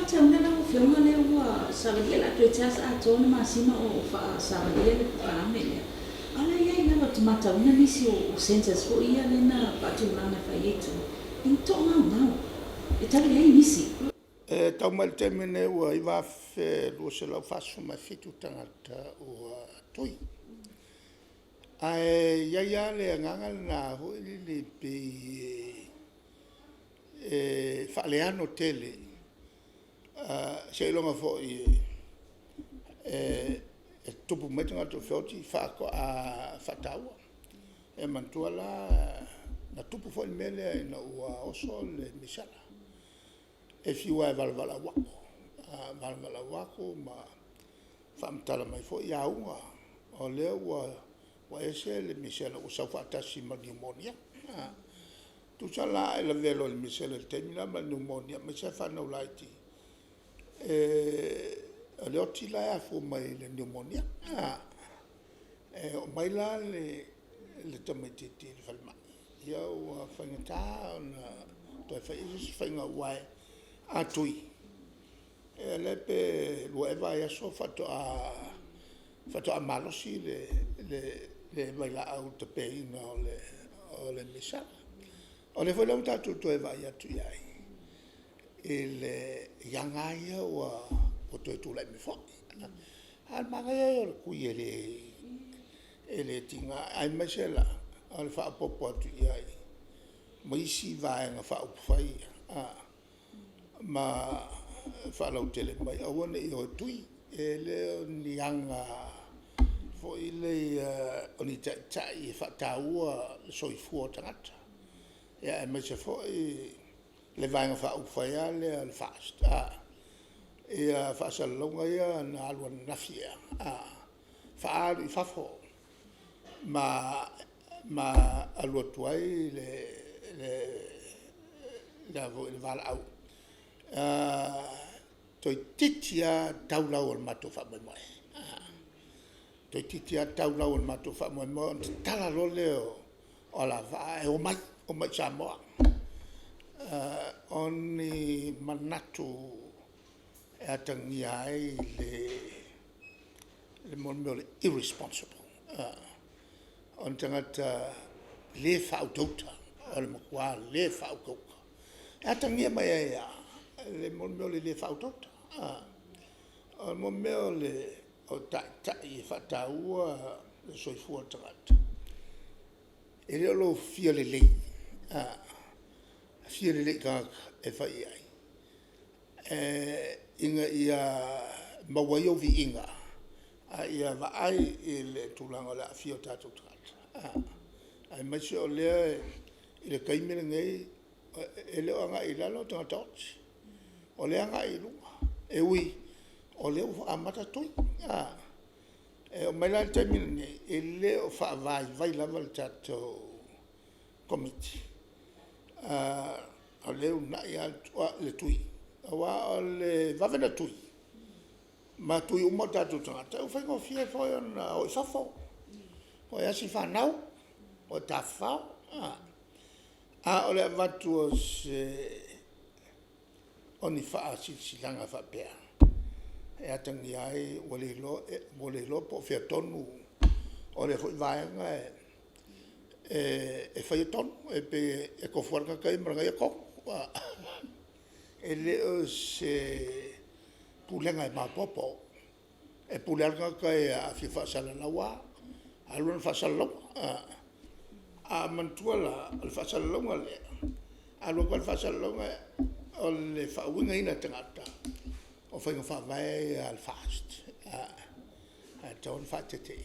tauna na filma le wa savalia la tuitas a tona masima o fa savalia le programe le. Ala ia ina wa matauna nisi o census fo ia le na patumana fa yetu. Into ngau. E tali ai nisi. Tau mal temene ua I wafe lua se lau fasu mai fitu tangata ua TUI. Ai ia le angangal na hoi li pe whaaleano tele. Se ilonga fo tupu mai tangata whioti whaako a whataua. E mantua la na tupu fo mele na ua oso le misala. E fiua e valvala wako ma whamtala mai fo I aunga o leo wa ese le misela o sau whaatasi ma pneumonia. Tu sala e la velo le misela le temina ma pneumonia ma se whanau laiti. O leo tila e afu mai le pneumonia. O mai la le tamaititi le whalmai. Ia ua whaingata na toi whainga wae a TUI. E le pe lua eva ia so fato a malosi le vaila au te peina o le misala. O le whaila utatu to eva ia TUI ai. E le yanga ia o toi tula mi fo. Al manga ia o le kui e le tinga ai masela. O le wha popo atu ai. Maisi vaenga wha upwhai. Ma whalau tele mai awana I o TUI e leo nianga fo I le oni tai whataua soifua tangata e mai se fo le vaenga whaupwhaia le fast e whaasalonga ia na alua nafia whaalu I whafo ma alua tuai le vala au toi titia taulau al mato fa mai mai. Toi titia taulau al mato fa mai mai. Tala lo leo o la va o mai Samoa. Oni manatu e atangi ai le mon irresponsible. On tangata le fautota o le makua le fautota. Atangi mai ai le mon le fautota. O mon le o tai fataua le soifua tangata. E le lo fia le lei. Fia le lei ka e fai ai. Inga ia mawai o vi inga. Ia vaai le tulanga la fia tatu tangata. Ai mai o le ile kaimele ngai ele o anga ilalo tangata oti. O le anga I lunga. E ui, o le o amata TUI. E o mai la le taimina nei, e le o whaavai, vai lava le tato komiti. O le o nai le TUI. Awa o le vavena TUI. Ma TUI umo tato tangata. O whaingo fie foi o I whafo. O e asi whanau. O ta whao. O le avatu o se oni faa silanga fa pea. E atangi ai wale lo po fea tonu o le foi vaenga e fai tonu e pe e ko fuarka kai mranga e ko. E le o se pulenga e mapopo e pulenga kai a fi fa sala la wa alun fa sala a mantuala al fa sala le alu ko fa sala o le whauinga ina tangata o whainga whawai al fast. A taon whatetei.